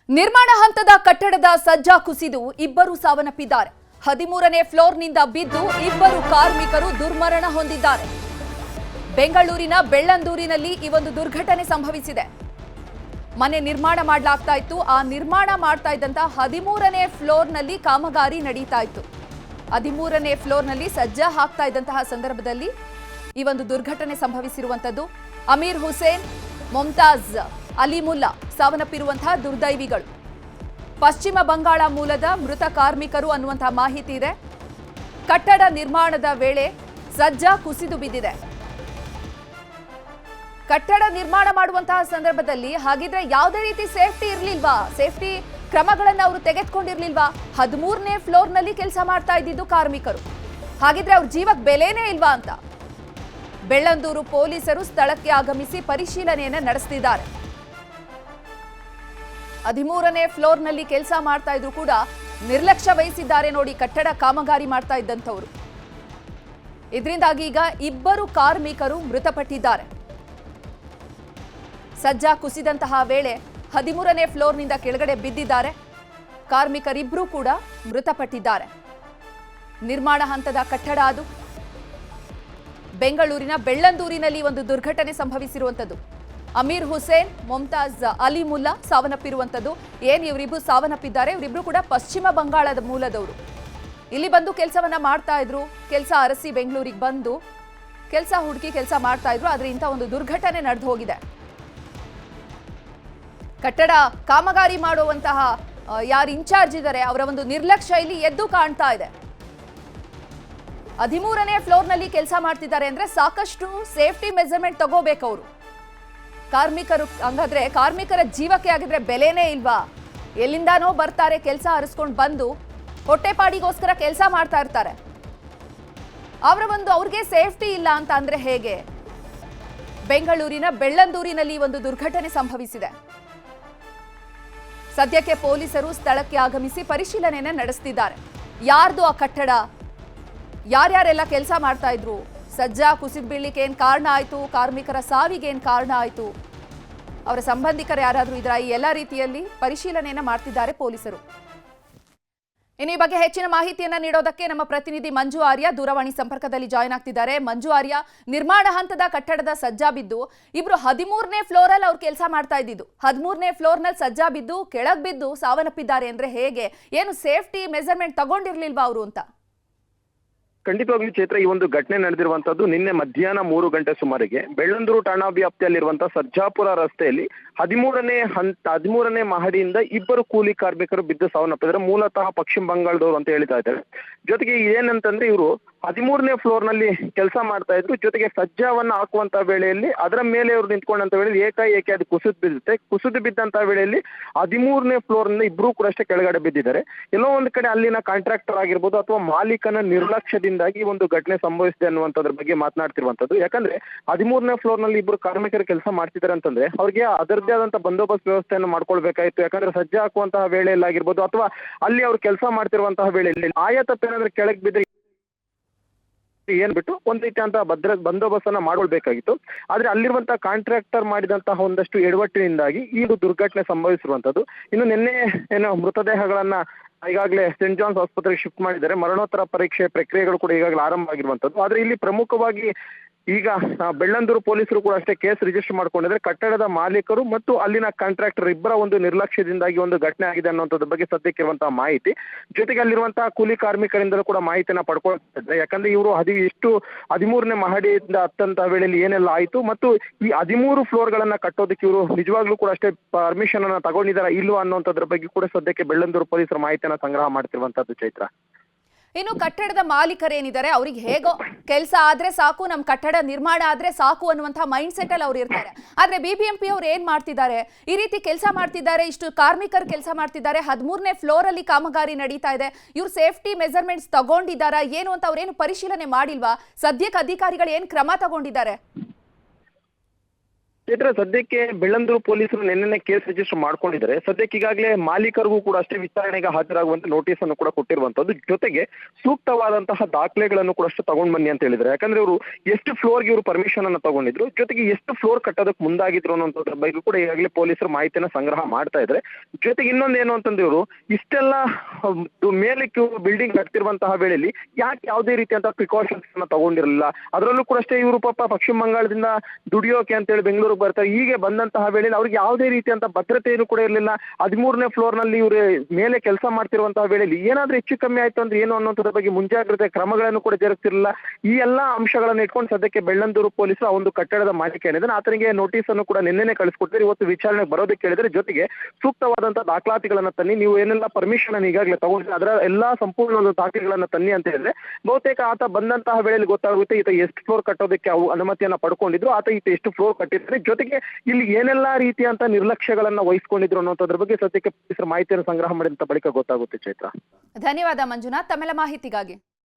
ನಿರ್ಮಾಣ ಹಂತದ ಕಟ್ಟಡದ ಸಜ್ಜಾ ಕುಸಿದು ಇಬ್ಬರು ಸಾವನ್ನಪ್ಪಿದ್ದಾರೆ. 13ನೇ ಫ್ಲೋರ್ನಿಂದ ಬಿದ್ದು ಇಬ್ಬರು ಕಾರ್ಮಿಕರು ದುರ್ಮರಣ ಹೊಂದಿದ್ದಾರೆ. ಬೆಂಗಳೂರಿನ ಬೆಳ್ಳಂದೂರಿನಲ್ಲಿ ಈ ಒಂದು ದುರ್ಘಟನೆ ಸಂಭವಿಸಿದೆ. ಮನೆ ನಿರ್ಮಾಣ ಮಾಡಲಾಗ್ತಾ ಇತ್ತು. ಆ ನಿರ್ಮಾಣ ಮಾಡ್ತಾ ಇದ್ದಂತ 13ನೇ ಫ್ಲೋರ್ನಲ್ಲಿ ಕಾಮಗಾರಿ ನಡೀತಾ ಇತ್ತು. 13ನೇ ಫ್ಲೋರ್ನಲ್ಲಿ ಸಜ್ಜಾ ಹಾಕ್ತಾ ಇದ್ದಂತಹ ಸಂದರ್ಭದಲ್ಲಿ ಈ ಒಂದು ದುರ್ಘಟನೆ ಸಂಭವಿಸಿರುವಂತದ್ದು. ಅಮೀರ್ ಹುಸೇನ್, ಮುಮ್ತಾಜ್ ಅಲಿಮುಲ್ಲಾ ಸಾವನ್ನಪ್ಪಿರುವಂತಹ ದುರ್ದೈವಿಗಳು. ಪಶ್ಚಿಮ ಬಂಗಾಳ ಮೂಲದ ಮೃತ ಕಾರ್ಮಿಕರು ಅನ್ನುವಂತಹ ಮಾಹಿತಿ ಇದೆ. ಕಟ್ಟಡ ನಿರ್ಮಾಣದ ವೇಳೆ ಸಜ್ಜಾ ಕುಸಿದು ಬಿದ್ದಿದೆ. ಕಟ್ಟಡ ನಿರ್ಮಾಣ ಮಾಡುವಂತಹ ಸಂದರ್ಭದಲ್ಲಿ ಹಾಗಿದ್ರೆ ಯಾವುದೇ ರೀತಿ ಸೇಫ್ಟಿ ಇರಲಿಲ್ವಾ? ಸೇಫ್ಟಿ ಕ್ರಮಗಳನ್ನು ಅವರು ತೆಗೆದುಕೊಂಡಿರ್ಲಿಲ್ವಾ? 13ನೇ ಫ್ಲೋರ್ನಲ್ಲಿ ಕೆಲಸ ಮಾಡ್ತಾ ಇದ್ದಿದ್ದು ಕಾರ್ಮಿಕರು. ಹಾಗಿದ್ರೆ ಅವ್ರ ಜೀವಕ್ಕೆ ಬೆಲೆನೇ ಇಲ್ವಾ ಅಂತ ಬೆಳ್ಳಂದೂರು ಪೊಲೀಸರು ಸ್ಥಳಕ್ಕೆ ಆಗಮಿಸಿ ಪರಿಶೀಲನೆಯನ್ನು ನಡೆಸುತ್ತಿದ್ದಾರೆ. 13ನೇ ಫ್ಲೋರ್ನಲ್ಲಿ ಕೆಲಸ ಮಾಡ್ತಾ ಇದ್ರು ಕೂಡ ನಿರ್ಲಕ್ಷ್ಯ ವಹಿಸಿದ್ದಾರೆ ನೋಡಿ ಕಟ್ಟಡ ಕಾಮಗಾರಿ ಮಾಡ್ತಾ ಇದ್ದಂಥವ್ರು. ಇದರಿಂದಾಗಿ ಈಗ ಇಬ್ಬರು ಕಾರ್ಮಿಕರು ಮೃತಪಟ್ಟಿದ್ದಾರೆ. ಸಜ್ಜಾ ಕುಸಿದಂತಹ ವೇಳೆ 13ನೇ ಫ್ಲೋರ್ನಿಂದ ಕೆಳಗಡೆ ಬಿದ್ದಿದ್ದಾರೆ. ಕಾರ್ಮಿಕರಿಬ್ಬರೂ ಕೂಡ ಮೃತಪಟ್ಟಿದ್ದಾರೆ. ನಿರ್ಮಾಣ ಹಂತದ ಕಟ್ಟಡ ಅದು. ಬೆಂಗಳೂರಿನ ಬೆಳ್ಳಂದೂರಿನಲ್ಲಿ ಒಂದು ದುರ್ಘಟನೆ ಸಂಭವಿಸಿರುವಂಥದ್ದು. ಅಮೀರ್ ಹುಸೇನ್, ಮುಮ್ತಾಜ್ ಅಲಿಮುಲ್ಲಾ ಸಾವನ್ನಪ್ಪಿರುವಂಥದ್ದು. ಇವರಿಬ್ರು ಸಾವನ್ನಪ್ಪಿದ್ದಾರೆ. ಇವರಿಬ್ರು ಕೂಡ ಪಶ್ಚಿಮ ಬಂಗಾಳದ ಮೂಲದವರು. ಇಲ್ಲಿ ಬಂದು ಕೆಲಸವನ್ನ ಮಾಡ್ತಾ ಇದ್ರು. ಕೆಲಸ ಅರಸಿ ಬೆಂಗಳೂರಿಗೆ ಬಂದು ಕೆಲಸ ಹುಡುಕಿ ಕೆಲಸ ಮಾಡ್ತಾ ಇದ್ರು. ಆದ್ರೆ ಇಂಥ ಒಂದು ದುರ್ಘಟನೆ ನಡೆದು ಹೋಗಿದೆ. ಕಟ್ಟಡ ಕಾಮಗಾರಿ ಮಾಡುವಂತಹ ಯಾರು ಇನ್ಚಾರ್ಜ್ ಇದ್ದಾರೆ ಅವರ ಒಂದು ನಿರ್ಲಕ್ಷ್ಯ ಇಲ್ಲಿ ಎದ್ದು ಕಾಣ್ತಾ ಇದೆ. 13ನೇ ಫ್ಲೋರ್ನಲ್ಲಿ ಕೆಲಸ ಮಾಡ್ತಿದ್ದಾರೆ ಅಂದ್ರೆ ಸಾಕಷ್ಟು ಸೇಫ್ಟಿ ಮೆಜರ್ಮೆಂಟ್ ತಗೋಬೇಕು ಅವರು. ಕಾರ್ಮಿಕರು ಹಂಗಾದ್ರೆ ಕಾರ್ಮಿಕರ ಜೀವಕ್ಕೆ ಆಗಿದ್ರೆ ಬೆಲೆನೇ ಇಲ್ವಾ? ಎಲ್ಲಿಂದಾನೋ ಬರ್ತಾರೆ, ಕೆಲಸ ಹರಿಸ್ಕೊಂಡು ಬಂದು ಹೊಟ್ಟೆಪಾಡಿಗೋಸ್ಕರ ಕೆಲಸ ಮಾಡ್ತಾ ಇರ್ತಾರೆ. ಅವ್ರಿಗೆ ಸೇಫ್ಟಿ ಇಲ್ಲ ಅಂತ ಅಂದ್ರೆ ಹೇಗೆ? ಬೆಂಗಳೂರಿನ ಬೆಳ್ಳಂದೂರಿನಲ್ಲಿ ಒಂದು ದುರ್ಘಟನೆ ಸಂಭವಿಸಿದೆ. ಸದ್ಯಕ್ಕೆ ಪೊಲೀಸರು ಸ್ಥಳಕ್ಕೆ ಆಗಮಿಸಿ ಪರಿಶೀಲನೆಯನ್ನು ನಡೆಸುತ್ತಿದ್ದಾರೆ. ಯಾರ್ದು ಆ ಕಟ್ಟಡ, ಯಾರ್ಯಾರೆಲ್ಲ ಕೆಲಸ ಮಾಡ್ತಾ ಇದ್ರು, ಸಜ್ಜಾ ಕುಸಿದು ಬೀಳಲಿಕ್ಕೆ ಏನು ಕಾರಣ ಆಯಿತು, ಕಾರ್ಮಿಕರ ಸಾವಿಗೆ ಏನು ಕಾರಣ ಆಯಿತು, ಅವರ ಸಂಬಂಧಿಕರು ಯಾರಾದರೂ ಇದರ ಈ ಎಲ್ಲ ರೀತಿಯಲ್ಲಿ ಪರಿಶೀಲನೆಯನ್ನು ಮಾಡ್ತಿದ್ದಾರೆ ಪೊಲೀಸರು. ಇನ್ನು ಈ ಬಗ್ಗೆ ಹೆಚ್ಚಿನ ಮಾಹಿತಿಯನ್ನ ನೀಡೋದಕ್ಕೆ ನಮ್ಮ ಪ್ರತಿನಿಧಿ ಮಂಜು ಆರ್ಯ ದೂರವಾಣಿ ಸಂಪರ್ಕದಲ್ಲಿ ಜಾಯ್ನ್ ಆಗ್ತಿದ್ದಾರೆ. ಮಂಜು ಆರ್ಯ, ನಿರ್ಮಾಣ ಹಂತದ ಕಟ್ಟಡದ ಸಜ್ಜಾ ಬಿದ್ದು ಇಬ್ರು 13ನೇ ಫ್ಲೋರಲ್ಲಿ ಅವ್ರು ಕೆಲಸ ಮಾಡ್ತಾ ಇದ್ದಿದ್ದು. 13ನೇ ಫ್ಲೋರ್ನಲ್ಲಿ ಸಜ್ಜಾ ಬಿದ್ದು ಕೆಳಗೆ ಬಿದ್ದು ಸಾವನ್ನಪ್ಪಿದ್ದಾರೆ ಅಂದ್ರೆ ಹೇಗೆ? ಏನು ಸೇಫ್ಟಿ ಮೆಜರ್ಮೆಂಟ್ ತಗೊಂಡಿರ್ಲಿಲ್ವಾ ಅವರು ಅಂತ? ಖಂಡಿತವಾಗ್ಲೂ ಚೈತ್ರ, ಈ ಒಂದು ಘಟನೆ ನಡೆದಿರುವಂತದ್ದು ನಿನ್ನೆ ಮಧ್ಯಾಹ್ನ 3 ಗಂಟೆ ಸುಮಾರಿಗೆ ಬೆಳ್ಳಂದೂರು ಠಾಣಾ ವ್ಯಾಪ್ತಿಯಲ್ಲಿರುವಂತಹ ಸರ್ಜಾಪುರ ರಸ್ತೆಯಲ್ಲಿ 13ನೇ ಮಹಡಿಯಿಂದ ಇಬ್ಬರು ಕೂಲಿ ಕಾರ್ಮಿಕರು ಬಿದ್ದು ಸಾವನ್ನಪ್ಪಿದ್ದಾರೆ. ಮೂಲತಃ ಪಶ್ಚಿಮ ಬಂಗಾಳದವರು ಅಂತ ಹೇಳ್ತಾ ಇದ್ದಾರೆ. ಜೊತೆಗೆ ಏನಂತಂದ್ರೆ ಇವರು 13ನೇ ಫ್ಲೋರ್ ನಲ್ಲಿ ಕೆಲಸ ಮಾಡ್ತಾ ಇದ್ರು. ಜೊತೆಗೆ ಸಜ್ಜಾವನ್ನ ಹಾಕುವಂತ ವೇಳೆಯಲ್ಲಿ ಅದರ ಮೇಲೆ ಇವರು ನಿಂತ್ಕೊಂಡಂತ ವೇಳೆಯಲ್ಲಿ ಏಕಾಏಕಿ ಅದು ಕುಸಿದು ಬಿದ್ದಂತ ವೇಳೆಯಲ್ಲಿ 13ನೇ ಫ್ಲೋರ್ ನಿಂದ ಇಬ್ರು ಕೂಡ ಅಷ್ಟೇ ಕೆಳಗಡೆ ಬಿದ್ದಿದ್ದಾರೆ. ಎಲ್ಲೋ ಒಂದ್ ಕಡೆ ಅಲ್ಲಿನ ಕಾಂಟ್ರಾಕ್ಟರ್ ಆಗಿರ್ಬೋದು ಅಥವಾ ಮಾಲೀಕನ ನಿರ್ಲಕ್ಷ್ಯದಿಂದಾಗಿ ಒಂದು ಘಟನೆ ಸಂಭವಿಸಿದೆ ಅನ್ನುವಂಥದ್ರ ಬಗ್ಗೆ ಮಾತನಾಡ್ತಿರುವಂತದ್ದು. ಯಾಕಂದ್ರೆ 13ನೇ ಫ್ಲೋರ್ ನಲ್ಲಿ ಇಬ್ರು ಕಾರ್ಮಿಕರು ಕೆಲಸ ಮಾಡ್ತಿದ್ದಾರೆ ಅಂತಂದ್ರೆ ಅವ್ರಿಗೆ ಅದರದ್ದೇ ಆದಂತ ಬಂದೋಬಸ್ತ್ ವ್ಯವಸ್ಥೆಯನ್ನು ಮಾಡ್ಕೊಳ್ಬೇಕಾಯ್ತು. ಯಾಕಂದ್ರೆ ಸಜ್ಜಾ ಹಾಕುವಂತಹ ವೇಳೆಯಲ್ಲಿ ಆಗಿರ್ಬೋದು ಅಥವಾ ಅಲ್ಲಿ ಅವ್ರು ಕೆಲಸ ಮಾಡ್ತಿರುವಂತಹ ವೇಳೆಯಲ್ಲಿ ಆಯಾ ತಪ್ಪೇನಾದ್ರೆ ಕೆಳಗೆ ಬಿದ್ದರೆ ಏನ್ಬಿಟ್ಟು ಒಂದ್ ರೀತಿ ಅಂತ ಬಂದೋಬಸ್ತನ್ನ ಮಾಡ್ಕೊಳ್ಬೇಕಾಗಿತ್ತು. ಆದ್ರೆ ಅಲ್ಲಿರುವಂತಹ ಕಾಂಟ್ರಾಕ್ಟರ್ ಮಾಡಿದಂತಹ ಒಂದಷ್ಟು ಎಡವಟ್ಟಿನಿಂದಾಗಿ ಈ ದುರ್ಘಟನೆ ಸಂಭವಿಸಿರುವಂತದ್ದು. ಇನ್ನು ನಿನ್ನೆ ಮೃತದೇಹಗಳನ್ನ ಈಗಾಗಲೇ ಸೆಂಟ್ ಜಾನ್ಸ್ ಆಸ್ಪತ್ರೆಗೆ ಶಿಫ್ಟ್ ಮಾಡಿದ್ದಾರೆ. ಮರಣೋತ್ತರ ಪರೀಕ್ಷೆ ಪ್ರಕ್ರಿಯೆಗಳು ಕೂಡ ಈಗಾಗಲೇ ಆರಂಭ ಆಗಿರುವಂತದ್ದು. ಆದ್ರೆ ಇಲ್ಲಿ ಪ್ರಮುಖವಾಗಿ ಈಗ ಬೆಳ್ಳಂದೂರು ಪೊಲೀಸರು ಕೂಡ ಅಷ್ಟೇ ಕೇಸ್ ರಿಜಿಸ್ಟರ್ ಮಾಡ್ಕೊಂಡಿದ್ದಾರೆ. ಕಟ್ಟಡದ ಮಾಲೀಕರು ಮತ್ತು ಅಲ್ಲಿನ ಕಾಂಟ್ರಾಕ್ಟರ್ ಇಬ್ಬರ ಒಂದು ನಿರ್ಲಕ್ಷ್ಯದಿಂದಾಗಿ ಒಂದು ಘಟನೆ ಆಗಿದೆ ಅನ್ನೋದ್ರ ಬಗ್ಗೆ ಸದ್ಯಕ್ಕೆ ಇರುವಂತಹ ಮಾಹಿತಿ. ಜೊತೆಗೆ ಅಲ್ಲಿರುವಂತಹ ಕೂಲಿ ಕಾರ್ಮಿಕರಿಂದಲೂ ಕೂಡ ಮಾಹಿತಿಯನ್ನ ಪಡ್ಕೊಳ್ತಾ ಇದ್ದಾರೆ. ಯಾಕಂದ್ರೆ ಇವರು 13ನೇ ಮಹಡಿಯಿಂದ ಹತ್ತಂತ ವೇಳೆಯಲ್ಲಿ ಏನೆಲ್ಲ ಆಯ್ತು ಮತ್ತು ಈ 13 ಫ್ಲೋರ್ ಗಳನ್ನ ಕಟ್ಟೋದಕ್ಕೆ ಇವರು ನಿಜವಾಗ್ಲೂ ಕೂಡ ಅಷ್ಟೇ ಪರ್ಮಿಷನ್ ಅನ್ನ ತಗೊಂಡಿದಾರ ಇಲ್ವಾ ಅನ್ನೋದ್ರ ಬಗ್ಗೆ ಕೂಡ ಸದ್ಯಕ್ಕೆ ಬೆಳ್ಳಂದೂರು ಪೊಲೀಸರು ಮಾಹಿತಿಯನ್ನ ಸಂಗ್ರಹ ಮಾಡ್ತಿರುವಂತದ್ದು. ಚೈತ್ರ, ಇನ್ನು ಕಟ್ಟಡದ ಮಾಲೀಕರೇನಿದ್ದಾರೆ ಅವ್ರಿಗೆ ಹೇಗೋ ಕೆಲಸ ಆದ್ರೆ ಸಾಕು, ನಮ್ಮ ಕಟ್ಟಡ ನಿರ್ಮಾಣ ಆದ್ರೆ ಸಾಕು ಅನ್ನುವಂತಹ ಮೈಂಡ್ ಸೆಟ್ ಅಲ್ಲಿ ಅವ್ರು ಇರ್ತಾರೆ. ಆದ್ರೆ BBMP ಅವ್ರು ಏನ್ ಮಾಡ್ತಿದ್ದಾರೆ? ಈ ರೀತಿ ಕೆಲಸ ಮಾಡ್ತಿದ್ದಾರೆ, ಇಷ್ಟು ಕಾರ್ಮಿಕರು ಕೆಲಸ ಮಾಡ್ತಿದ್ದಾರೆ, 13ನೇ ಫ್ಲೋರ್ ಅಲ್ಲಿ ಕಾಮಗಾರಿ ನಡೀತಾ ಇದೆ, ಇವ್ರು ಸೇಫ್ಟಿ ಮೆಜರ್ಮೆಂಟ್ಸ್ ತಗೊಂಡಿದ್ದಾರಾ ಏನು ಅಂತ ಅವ್ರೇನು ಪರಿಶೀಲನೆ ಮಾಡಿಲ್ವಾ? ಸದ್ಯಕ್ಕೆ ಅಧಿಕಾರಿಗಳು ಏನ್ ಕ್ರಮ ತಗೊಂಡಿದ್ದಾರೆ? ಚೈತ್ರ, ಸದ್ಯಕ್ಕೆ ಬೆಳ್ಳಂದೂರು ಪೊಲೀಸರು ನಿನ್ನೆ ಕೇಸ್ ರಿಜಿಸ್ಟರ್ ಮಾಡ್ಕೊಂಡಿದ್ದಾರೆ. ಸದ್ಯಕ್ಕೆ ಈಗಾಗಲೇ ಮಾಲೀಕರಿಗೂ ಕೂಡ ಅಷ್ಟೇ ವಿಚಾರಣೆಗೆ ಹಾಜರಾಗುವಂತೆ ನೋಟಿಸ್ ಅನ್ನು ಕೂಡ ಕೊಟ್ಟಿರುವಂತದ್ದು. ಜೊತೆಗೆ ಸೂಕ್ತವಾದಂತಹ ದಾಖಲೆಗಳನ್ನು ಕೂಡ ಅಷ್ಟು ತಗೊಂಡ್ ಬನ್ನಿ ಅಂತ ಹೇಳಿದ್ದಾರೆ. ಯಾಕಂದ್ರೆ ಇವರು ಎಷ್ಟು ಫ್ಲೋರ್ಗೆ ಇವರು ಪರ್ಮಿಷನ್ ಅನ್ನು ತಗೊಂಡಿದ್ರು, ಜೊತೆಗೆ ಎಷ್ಟು ಫ್ಲೋರ್ ಕಟ್ಟೋದಕ್ಕೆ ಮುಂದಾಗಿದ್ರು ಅನ್ನೋದ್ರ ಬಗ್ಗೆ ಕೂಡ ಈಗಾಗಲೇ ಪೊಲೀಸರು ಮಾಹಿತಿಯನ್ನು ಸಂಗ್ರಹ ಮಾಡ್ತಾ ಇದ್ದಾರೆ. ಜೊತೆಗೆ ಇನ್ನೊಂದು ಏನು ಅಂತಂದ್ರೆ ಇವರು ಇಷ್ಟೆಲ್ಲ ಮೇಲಕ್ಕೆ ಬಿಲ್ಡಿಂಗ್ ಕಟ್ತಿರುವಂತಹ ವೇಳೆಯಲ್ಲಿ ಯಾಕೆ ಯಾವುದೇ ರೀತಿಯಂತಹ ಪ್ರಿಕಾಷನ್ಸ್ ಅನ್ನ ತಗೊಂಡಿರಲಿಲ್ಲ. ಅದರಲ್ಲೂ ಕೂಡ ಅಷ್ಟೇ ಇವರು ಪಾಪ ಪಶ್ಚಿಮ ಬಂಗಾಳದಿಂದ ದುಡಿಯೋಕೆ ಅಂತೇಳಿ ಬೆಂಗಳೂರಿಗೆ ಬರ್ತಾರೆ. ಹೀಗೆ ಬಂದಂತಹ ವೇಳೆಯಲ್ಲಿ ಅವ್ರಿಗೆ ಯಾವುದೇ ರೀತಿಯಂತ ಭದ್ರತೆಯನ್ನು ಕೂಡ ಇರಲಿಲ್ಲ. 13ನೇ ಫ್ಲೋರ್ ನಲ್ಲಿ ಇವರು ಮೇಲೆ ಕೆಲಸ ಮಾಡ್ತಿರುವಂತಹ ವೇಳೆಯಲ್ಲಿ ಏನಾದ್ರೂ ಹೆಚ್ಚು ಕಮ್ಮಿ ಆಯ್ತು ಅಂದ್ರೆ ಏನು ಅನ್ನೋದ್ರ ಬಗ್ಗೆ ಮುಂಜಾಗ್ರತೆ ಕ್ರಮಗಳನ್ನು ಕೂಡ ಜರುಗಿಸಿರಲಿಲ್ಲ. ಈ ಎಲ್ಲಾ ಅಂಶಗಳನ್ನು ಇಟ್ಕೊಂಡು ಸದ್ಯಕ್ಕೆ ಬೆಳ್ಳಂದೂರು ಪೊಲೀಸರು ಆ ಒಂದು ಕಟ್ಟಡದ ಮಾಲೀಕ ಏನಿದೆ ಆತನಿಗೆ ನೋಟಿಸ್ ಅನ್ನು ಕೂಡ ನಿನ್ನೆನೆ ಕಳಿಸ್ಕೊಟ್ಟಿದ್ದಾರೆ. ಇವತ್ತು ವಿಚಾರಣೆಗೆ ಬರೋದಕ್ಕೆ ಹೇಳಿದ್ರೆ, ಜೊತೆಗೆ ಸೂಕ್ತವಾದಂತಹ ದಾಖಲಾತಿಗಳನ್ನ ತನ್ನಿ, ನೀವು ಏನೆಲ್ಲ ಪರ್ಮಿಷನ್ ಅನ್ನು ಈಗಾಗಲೇ ತಗೊಂಡಿದ್ರೆ ಅದರ ಎಲ್ಲಾ ಸಂಪೂರ್ಣ ದಾಖಲೆಗಳನ್ನ ತನ್ನಿ ಅಂತ ಹೇಳಿದ್ರೆ ಬಹುತೇಕ ಆತ ಬಂದಂತಹ ವೇಳೆಯಲ್ಲಿ ಗೊತ್ತಾಗುತ್ತೆ ಈತ ಎಷ್ಟು ಫ್ಲೋರ್ ಕಟ್ಟೋದಕ್ಕೆ ಅನುಮತಿಯನ್ನ ಪಡ್ಕೊಂಡಿದ್ರು, ಆತ ಈತ ಎಷ್ಟು ಫ್ಲೋರ್ ಕಟ್ಟಿದ್ದಾರೆ, ಜೊತೆಗೆ ಇಲ್ಲಿ ಏನೆಲ್ಲಾ ರೀತಿಯಂತ ನಿರ್ಲಕ್ಷ್ಯಗಳನ್ನ ವಹಿಸ್ಕೊಂಡಿದ್ರು ಅನ್ನೋದ್ರ ಬಗ್ಗೆ ಸದ್ಯಕ್ಕೆ ಪೊಲೀಸರು ಮಾಹಿತಿಯನ್ನು ಸಂಗ್ರಹ ಮಾಡಿದಂತ ಬಳಿಕ ಗೊತ್ತಾಗುತ್ತೆ. ಚೈತ್ರ, ಧನ್ಯವಾದ ಮಂಜುನಾಥ್ ತಮ್ಮೆಲ್ಲ ಮಾಹಿತಿಗಾಗಿ.